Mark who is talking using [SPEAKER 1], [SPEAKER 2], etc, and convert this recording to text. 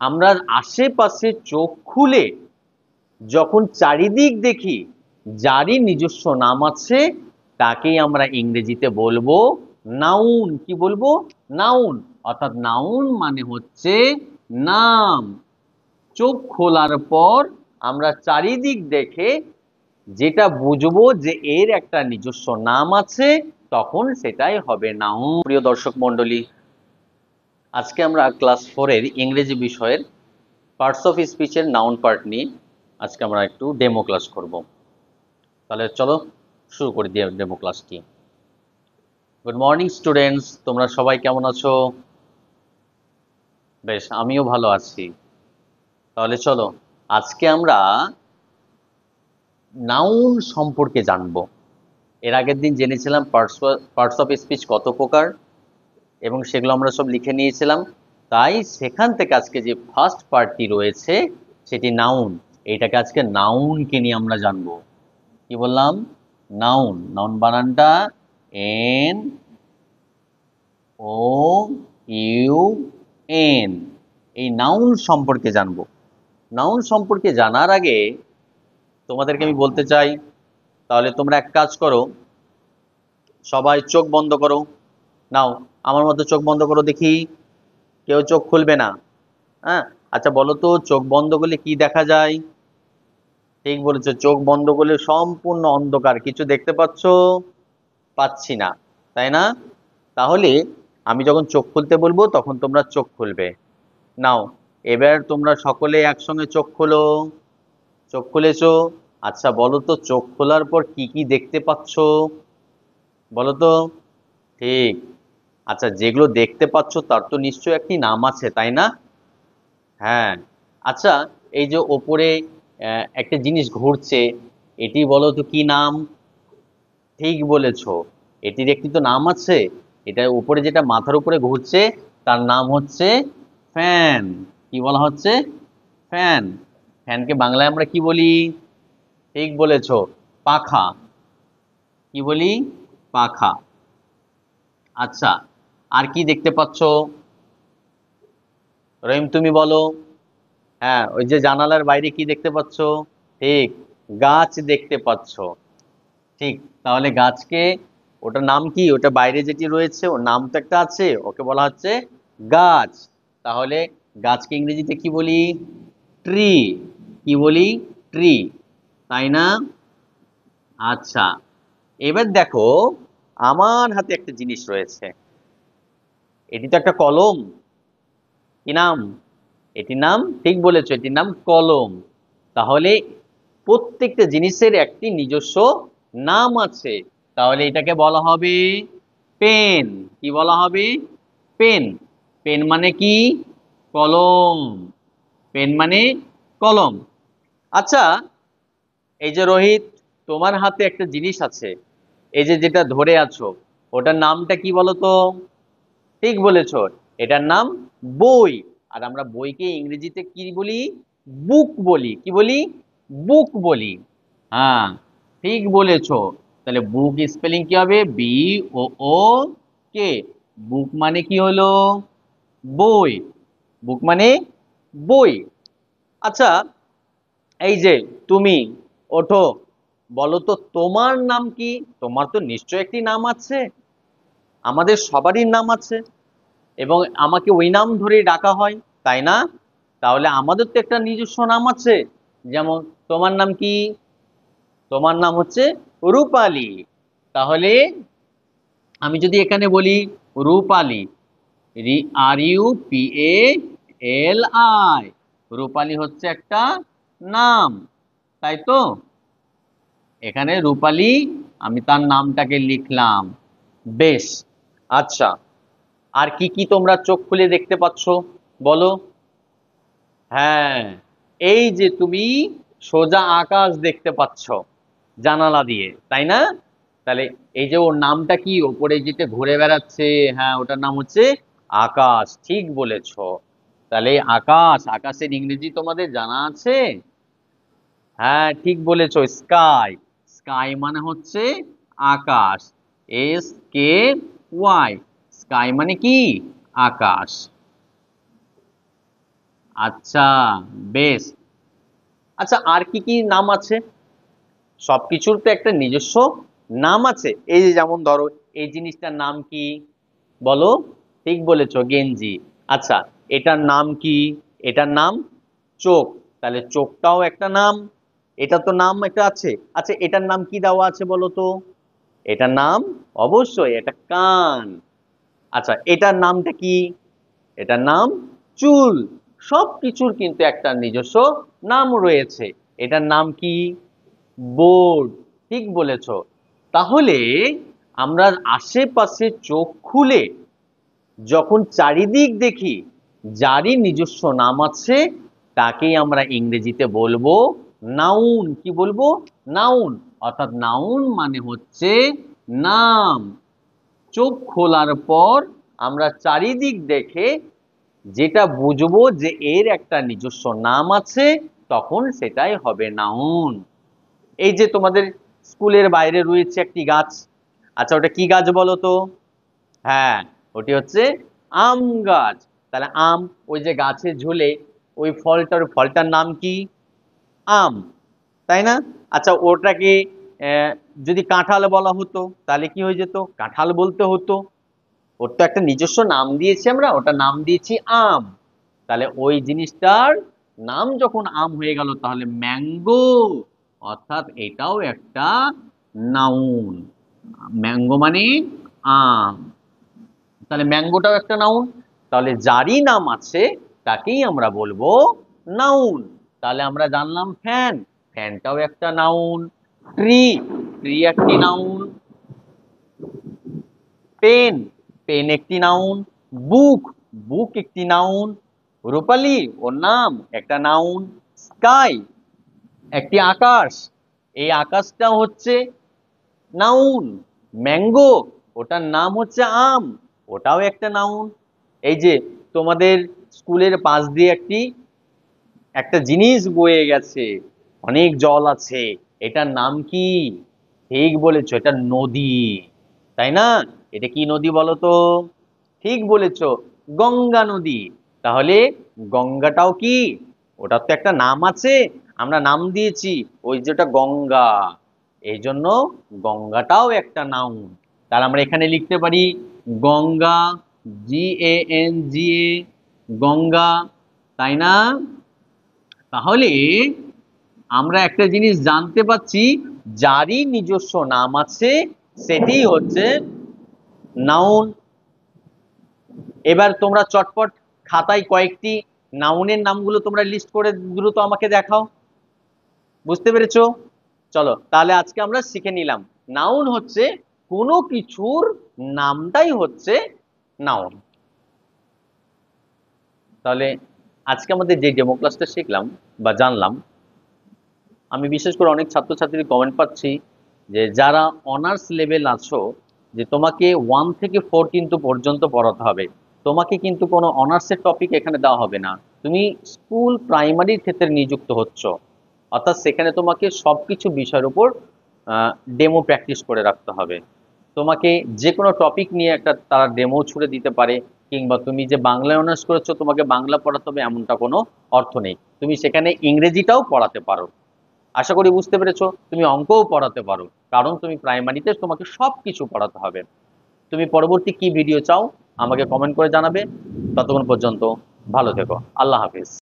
[SPEAKER 1] আমরা আশেপাশে চোখ খুলে যখন চারিদিক দেখি, যারই নিজস্ব নাম আছে তাকেই আমরা ইংরেজিতে বলবো নাউন। কি বলবো? নাউন। অর্থাৎ নাউন মানে হচ্ছে নাম। চোখ খোলার পর আমরা চারিদিক দেখে যেটা বুঝবো যে এর একটা নিজস্ব নাম আছে, তখন সেটাই হবে নাউন। প্রিয় দর্শক মণ্ডলী, আজকে আমরা ক্লাস 4 এর ইংরেজি বিষয়ের পার্টস অফ স্পিচের নাউন পার্ট নিয়ে আজকে আমরা একটু ডেমো ক্লাস করব। তাহলে চলো শুরু করে দিয়ে ডেমো ক্লাসটি। গুড মর্নিং স্টুডেন্টস, তোমরা সবাই কেমন আছো? বেশ, আমিও ভালো আছি। তাহলে চলো আজকে আমরা নাউন সম্পর্কে জানবো। এর আগের দিন জেনেছিলাম পার্টস অফ স্পিচ কত প্রকার, এবং সেগুলো আমরা সব লিখে নিয়েছিলাম। তাই সেখান থেকে আজকে যে ফার্স্ট পার্টটি রয়েছে সেটি নাউন। এইটাকে আজকে নাউনকে নিয়ে আমরা জানবো। কি বললাম? নাউন। নাউন বানানটা এন ও ইউ এন। এই নাউন সম্পর্কে জানবো। নাউন সম্পর্কে জানার আগে তোমাদেরকে আমি বলতে চাই, তাহলে তোমরা এক কাজ করো, সবাই চোখ বন্ধ করো। নাও, আমার মতো চোখ বন্ধ করো দেখি। কেউ চোখ খুলবে না। হ্যাঁ, আচ্ছা বলো তো, চোখ বন্ধ করলে কি দেখা যায়? ঠিক বলেছো, চোখ বন্ধ করলে সম্পূর্ণ অন্ধকার, কিছু দেখতে পাচ্ছ? পাচ্ছি না, তাই না? তাহলে আমি যখন চোখ খুলতে বলবো তখন তোমরা চোখ খুলবে। নাও, এবার তোমরা সকলে একসঙ্গে চোখ খোলো। চোখ খুলেছো? আচ্ছা বলো তো, চোখ খোলার পর কি কি দেখতে পাচ্ছ? বলো তো। ঠিক। আচ্ছা, যেগুলো দেখতে পাচ্ছ তার তো নিশ্চয়ই একটি নাম আছে, তাই না? হ্যাঁ। আচ্ছা, এই যে ওপরে একটা জিনিস ঘুরছে, এটি বলো তো কি নাম? ঠিক বলেছো, এটির একটি তো নাম আছে। এটা উপরে যেটা মাথার উপরে ঘুরছে তার নাম হচ্ছে ফ্যান। কি বলা হচ্ছে? ফ্যান। ফ্যানকে বাংলায় আমরা কি বলি? ঠিক বলেছো, পাখা। কি বলি? পাখা। আচ্ছা, আর কি দেখতে পাচ্ছ? রহিম তুমি বলো। হ্যাঁ, ওই যে জানালার বাইরে কি দেখতে পাচ্ছ? ঠিক, গাছ দেখতে পাচ্ছ। ঠিক। তাহলে গাছকে, ওটার নাম কি? ওটা বাইরে যেটি রয়েছে ওর নাম তো একটা আছে, ওকে বলা হচ্ছে গাছ। তাহলে গাছকে ইংরেজিতে কি বলি? ট্রি। কি বলি? ট্রি, তাই না? আচ্ছা, এবার দেখো, আমার হাতে একটা জিনিস রয়েছে। এটি তো একটা কলম। কি নাম এটির? নাম ঠিক বলেছো, এটির নাম কলম। তাহলে প্রত্যেকটা জিনিসের একটি নিজস্ব নাম আছে। তাহলে এটাকে বলা হবে পেন। কি বলা হবে? পেন। পেন মানে কি? কলম। পেন মানে কলম। আচ্ছা, এই যে রোহিত, তোমার হাতে একটা জিনিস আছে, এই যে যেটা ধরে আছো, ওটার নামটা কি বলো তো? ঠিক বলেছো, এটার নাম বই। আর আমরা বইকে ইংরেজিতে কি বলি? বুক বলি। কি বলি? বুক বলি। হ্যাঁ, ঠিক বলেছো। তাহলে বুক স্পেলিং কি হবে? বি ও ও কে। বুক মানে কি হলো? বই। বুক মানে বই। আচ্ছা, এই যে তুমি, ওঠো, বলো তো তোমার নাম কি? তোমার তো নিশ্চয় একটি নাম আছে, আমাদের সবারই নাম আছে, এবং আমাকে ওই নাম ধরেই ডাকা হয়, তাই না? তাহলে আমাদের তো একটা নিজস্ব নাম আছে। যেমন তোমার নাম কি? তোমার নাম হচ্ছে রূপালী। তাহলে আমি যদি এখানে বলি রূপালী, RUPALI, রূপালী হচ্ছে একটা নাম, তাই তো? এখানে রূপালী, আমি তার নামটাকে লিখলাম। বেশ। আচ্ছা, আর কি কি তোমরা চোখ খুলে দেখতে পাচ্ছ বলো? হ্যাঁ, এই যে তুমি সোজা আকাশ দেখতে পাচ্ছ জানালা দিয়ে, তাই না? তাহলে এই যে ওর নামটা কি, ওপরে যেটা ঘুরে বেড়াচ্ছে, হ্যাঁ ওটার নাম হচ্ছে আকাশ। ঠিক বলেছো। তাহলে আকাশ, আকাশের ইংরেজি তোমাদের জানা আছে? হ্যাঁ ঠিক বলেছো, স্কাই। স্কাই মানে হচ্ছে আকাশ। SKY, স্কাই মানে কি? আকাশ। আচ্ছা, বেশ। আচ্ছা, আর কি কি নাম আছে? সবকিছুর তো একটা নিজস্ব নাম আছে। এই যে যেমন ধরো, এই জিনিসটার নাম কি? বলো। ঠিক বলেছো, গেঞ্জি। আচ্ছা, এটার নাম কি? এটার নাম চোখ। তাহলে চোখটাও একটা নাম। এটা তো নাম একটা আছে। আচ্ছা, এটার নাম কি দেওয়া আছে বলো তো? এটার নাম অবশ্যই এটা কান। আচ্ছা, এটার নামটা কি? এটার নাম চুল। সবকিছুর কিন্তু একটা নিজস্ব নাম রয়েছে। এটার নাম কি? বোর্ড। ঠিক বলেছো। তাহলে আমরা আশেপাশে চোখ খুলে যখন চারিদিক দেখি, যারই নিজস্ব নাম আছে তাকেই আমরা ইংরেজিতে বলবো নাউন। কি বলবো? নাউন। অর্থাৎ নাউন মানে হচ্ছে নাম। চোখ খোলার পর আমরা চারিদিক দেখে যেটা বুঝবো যে এর একটা নিজস্ব নাম আছে, তখন সেটাই হবে নাউন। এই যে তোমাদের স্কুলের বাইরে রয়েছে একটি গাছ। আচ্ছা, ওটা কি গাছ বলো তো? হ্যাঁ, ওটি হচ্ছে আম গাছ। তাহলে আম, ওই যে গাছে ঝুলে ওই ফলটার নাম কি? আম, তাই না? আচ্ছা, ওটাকে আহ, যদি কাঁঠাল বলা হতো তাহলে কি হয়ে যেত? কাঁঠাল বলতে হতো। ওর তো একটা নিজস্ব নাম দিয়েছি আমরা, ওটা নাম দিয়েছি আম। তাহলে ওই জিনিসটার নাম যখন আম হয়ে গেল, তাহলে ম্যাঙ্গো। অর্থাৎ এটাও একটা নাউন। ম্যাঙ্গো মানে আম। তাহলে ম্যাঙ্গোটাও একটা নাউন। তাহলে যারই নাম আছে তাকেই আমরা বলবো নাউন। তাহলে আমরা জানলাম ফ্যান, ফ্যানটাও একটা নাউন। ট্রি, ট্রি একটি নাউন। পেন, পেন একটি নাউন। বুক, বুক একটি নাউন। রূপালী, ওর নাম একটা নাউন। স্কাই, একটি আকাশ, এই আকাশটা হচ্ছে নাউন। ম্যাঙ্গো, ওটার নাম হচ্ছে আম, ওটাও একটা নাউন। এই যে তোমাদের স্কুলের পাশ দিয়ে একটি একটা জিনিস বয়ে গেছে, অনেক জল আছে, এটার নাম কি? ঠিক বলেছো, এটা নদী। তাই না? এটা কি নদী বলো তো? ঠিক বলেছো, গঙ্গা নদী। তাহলে গঙ্গাটাও কি? ওটার তো একটা নাম আছে, আমরা নাম দিয়েছি ওই যেটা গঙ্গা। এই জন্য গঙ্গাটাও একটা নাউন। তাহলে আমরা এখানে লিখতে পারি গঙ্গা, GANGA, গঙ্গা। তাই না? তাহলে আমরা একটা জিনিস জানতে পাচ্ছি, যারই নিজস্ব নাম আছে সেটি হচ্ছে নাউন। এবার তোমরা চটপট খাতায় কয়েকটি নাউনের নামগুলো তোমরা লিস্ট করে দ্রুত আমাকে দেখাও। বুঝতে পেরেছো? চলো, তাহলে আজকে আমরা শিখে নিলাম নাউন হচ্ছে কোনো কিছুর নামটাই হচ্ছে নাউন। তাহলে আজকে আমাদের যে ডেমো ক্লাসটা শিখলাম বা জানলাম, আমি বিশেষ করে অনেক ছাত্রছাত্রীর কমেন্ট পাচ্ছি যে যারা অনার্স লেভেল আছো, যে তোমাকে 1 থেকে 4 কিন্তু পর্যন্ত পড়াতে হবে। তোমাকে কিন্তু কোনো অনার্সের টপিক এখানে দেওয়া হবে না। তুমি স্কুল প্রাইমারির ক্ষেত্রে নিযুক্ত হচ্ছ, অর্থাৎ সেখানে তোমাকে সবকিছু বিষয়ের উপর ডেমো প্র্যাকটিস করে রাখতে হবে। তোমাকে যে কোনো টপিক নিয়ে একটা তারা ডেমো ছুড়ে দিতে পারে, কিংবা তুমি যে বাংলায় অনার্স করেছো তোমাকে বাংলা পড়াতে হবে এমনটা কোনো অর্থ নেই। তুমি সেখানে ইংরেজিটাও পড়াতে পারো। আশা করি বুঝতে পেরেছো। তুমি অঙ্কও পড়াতে পারো, কারণ তুমি প্রাইমারিতে তোমাকে সবকিছু পড়াতে হবে। তুমি পরবর্তী কি ভিডিও চাও আমাকে কমেন্ট করে জানাবে। ততক্ষণ পর্যন্ত ভালো থেকো। আল্লাহ হাফিজ।